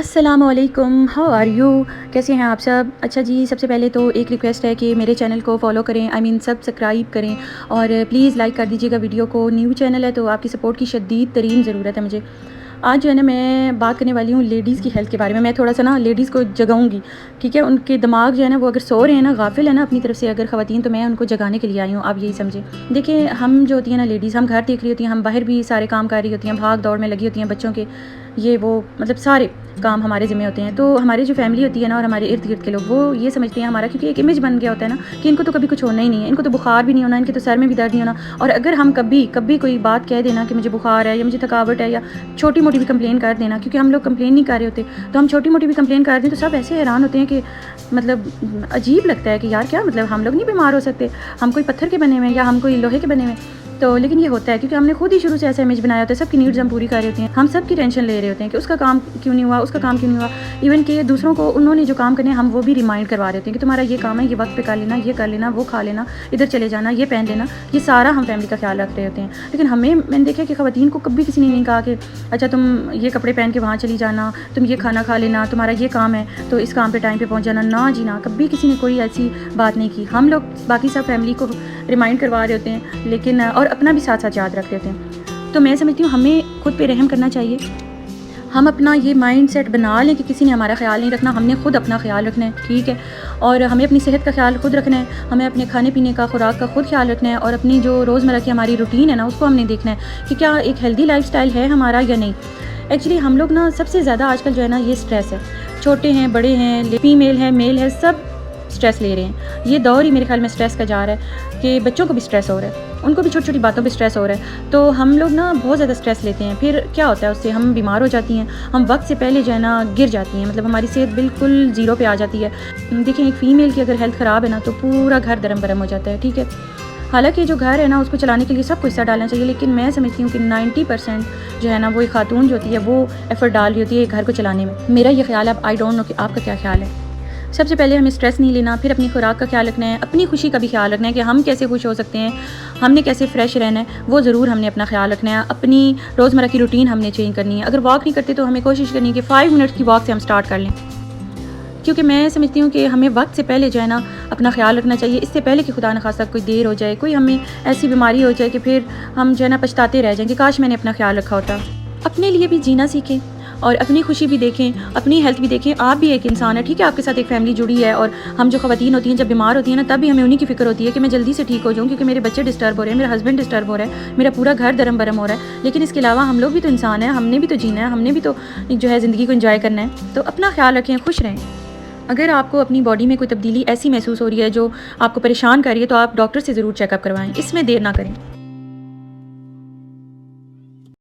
السلام علیکم، how are you? کیسے ہیں آپ سب؟ اچھا جی، سب سے پہلے تو ایک ریکویسٹ ہے کہ میرے چینل کو فالو کریں، سبسکرائب کریں اور پلیز لائک کر دیجیے گا ویڈیو کو۔ نیو چینل ہے تو آپ کی سپورٹ کی شدید ترین ضرورت ہے مجھے۔ آج جو ہے نا میں بات کرنے والی ہوں لیڈیز کی ہیلتھ کے بارے میں تھوڑا سا نا لیڈیز کو جگاؤں گی، ٹھیک ہے؟ ان کے دماغ جو ہے نا وہ اگر سو رہے ہیں نا، غافل ہے نا اپنی طرف سے اگر خواتین، تو میں ان کو جگانے کے لیے آئی ہوں، آپ یہی سمجھیں۔ دیکھیں، ہم جو ہوتی ہیں نا لیڈیز، ہم گھر دیکھ رہی ہوتی ہیں، ہم باہر بھی سارے کام کر رہی ہوتی ہیں، بھاگ دوڑ میں لگی ہوتی ہیں، بچوں کے یہ وہ مطلب سارے کام ہمارے ذمہ ہوتے ہیں۔ تو ہماری جو فیملی ہوتی ہے نا اور ہمارے ارد گرد کے لوگ، وہ یہ سمجھتے ہیں ہمارا، کیونکہ ایک امیج بن گیا ہوتا ہے نا کہ ان کو تو کبھی کچھ ہونا ہی نہیں ہے، ان کو تو بخار بھی نہیں ہونا، ان کے تو سر میں بھی درد نہیں ہونا۔ اور اگر ہم کبھی کوئی بات کہہ دینا کہ مجھے بخار ہے یا مجھے تھکاوٹ ہے یا چھوٹی موٹی بھی کمپلین کر دینا، کیونکہ ہم لوگ کمپلین نہیں کر رہے ہوتے، تو ہم چھوٹی موٹی بھی کمپلین کر دیں تو سب ایسے حیران ہوتے ہیں کہ مطلب عجیب لگتا ہے کہ یار کیا مطلب ہم لوگ نہیں بیمار ہو سکتے، ہم کوئی پتھر کے بنے ہوئے ہیں یا ہم کوئی لوہے کے بنے ہوئے ہیں؟ تو لیکن یہ ہوتا ہے کیونکہ ہم نے خود ہی شروع سے ایسا امیج بنایا ہوتا ہے، سب کی نیڈز ہم پوری کر رہے ہوتے ہیں، ہم سب کی ٹینشن لے رہے ہوتے ہیں کہ اس کا کام کیوں نہیں ہوا، اس کا کام کیوں نہیں ہوا، ایون کہ دوسروں کو انہوں نے جو کام کرنے ہیں ہم وہ بھی ریمائنڈ کروا رہے ہوتے ہیں کہ تمہارا یہ کام ہے، یہ وقت پہ کر لینا، یہ کر لینا، وہ کھا لینا، ادھر چلے جانا، یہ پہن لینا، یہ سارا ہم فیملی کا خیال رکھ رہے ہوتے ہیں۔ لیکن میں نے دیکھا کہ خواتین کو کبھی کسی نے نہیں کہا کہ اچھا تم یہ کپڑے پہن کے وہاں چلی جانا، تم یہ کھانا کھا لینا، تمہارا یہ کام ہے تو اس کام پہ ٹائم پہ پہنچ جانا، نہ جی نہ، کبھی کسی نے کوئی ایسی بات نہیں کی۔ ہم لوگ باقی سب فیملی کو ریمائنڈ کروا رہے ہوتے ہیں، لیکن اور اپنا بھی ساتھ ساتھ یاد رکھ رہے ہوتے ہیں۔ تو میں سمجھتی ہوں ہمیں خود پہ رحم کرنا چاہیے، ہم اپنا یہ مائنڈ سیٹ بنا لیں کہ کسی نے ہمارا خیال نہیں رکھنا، ہم نے خود اپنا خیال رکھنا ہے، ٹھیک ہے؟ اور ہمیں اپنی صحت کا خیال خود رکھنا ہے، ہمیں اپنے کھانے پینے کا، خوراک کا خود خیال رکھنا ہے، اور اپنی جو روزمرہ کی ہماری روٹین ہے نا اس کو ہم نے دیکھنا ہے کہ کیا ایک ہیلدی لائف سٹائل ہے ہمارا یا نہیں۔ ایکچولی ہم لوگ نا سب سے زیادہ آج کل جو ہے نا یہ سٹریس ہے، چھوٹے ہیں بڑے ہیں، فیمیل ہے میل ہے، سب سٹریس لے رہے ہیں۔ یہ دور ہی میرے خیال میں سٹریس کا جا رہا ہے کہ بچوں کو بھی سٹریس ہو رہا ہے، ان کو بھی چھوٹی چھوٹی باتوں پہ سٹریس ہو رہا ہے، تو ہم لوگ نا بہت زیادہ سٹریس لیتے ہیں، پھر کیا ہوتا ہے اس سے ہم بیمار ہو جاتی ہیں، ہم وقت سے پہلے جو ہے نا گر جاتی ہیں، مطلب ہماری صحت بالکل زیرو پہ آ جاتی ہے۔ دیکھیں ایک فیمیل کی اگر ہیلتھ خراب ہے نا تو پورا گھر درم برم ہو جاتا ہے، ٹھیک ہے؟ حالانکہ جو گھر ہے نا اس کو چلانے کے لیے سب کو حصہ ڈالنا چاہیے، لیکن میں سمجھتی ہوں کہ 90% جو ہے نا وہ ایک خاتون جو ہوتی ہے وہ ایفرٹ ڈال رہی ہوتی ہے گھر کو چلانے میں۔ میرا یہ خیال ہے، اب آئی ڈونٹ نو کہ آپ کا کیا خیال ہے۔ سب سے پہلے ہمیں سٹریس نہیں لینا، پھر اپنی خوراک کا خیال رکھنا ہے، اپنی خوشی کا بھی خیال رکھنا ہے کہ ہم کیسے خوش ہو سکتے ہیں، ہم نے کیسے فریش رہنا ہے، وہ ضرور ہم نے اپنا خیال رکھنا ہے۔ اپنی روزمرہ کی روٹین ہم نے چینج کرنی ہے، اگر واک نہیں کرتے تو ہمیں کوشش کرنی ہے کہ 5 منٹ کی واک سے ہم سٹارٹ کر لیں، کیونکہ میں سمجھتی ہوں کہ ہمیں وقت سے پہلے جو ہے نا اپنا خیال رکھنا چاہیے، اس سے پہلے کہ خدا نخواستہ کوئی دیر ہو جائے، کوئی ہمیں ایسی بیماری ہو جائے کہ پھر ہم جو ہے نا پچھتاتے رہ جائیں کہ کاش میں نے اپنا خیال رکھا ہوتا۔ اپنے لیے بھی جینا سیکھیں اور اپنی خوشی بھی دیکھیں، اپنی ہیلتھ بھی دیکھیں، آپ بھی ایک انسان ہے، ٹھیک ہے؟ آپ کے ساتھ ایک فیملی جڑی ہے، اور ہم جو خواتین ہوتی ہیں جب بیمار ہوتی ہیں نا تب بھی ہمیں انہی کی فکر ہوتی ہے کہ میں جلدی سے ٹھیک ہو جاؤں، کیونکہ میرے بچے ڈسٹرب ہو رہے ہیں، میرا ہسبینڈ ڈسٹرب ہو رہا ہے، میرا پورا گھر درم برم ہو رہا ہے۔ لیکن اس کے علاوہ ہم لوگ بھی تو انسان ہیں، ہم نے بھی تو جینا ہے، ہم نے بھی تو جو ہے زندگی کو انجوائے کرنا ہے، تو اپنا خیال رکھیں، خوش رہیں۔ اگر آپ کو اپنی باڈی میں کوئی تبدیلی ایسی محسوس ہو رہی ہے جو آپ کو پریشان کر رہی ہے تو آپ ڈاکٹر سے ضرور چیک اپ کروائیں، اس میں دیر نہ کریں۔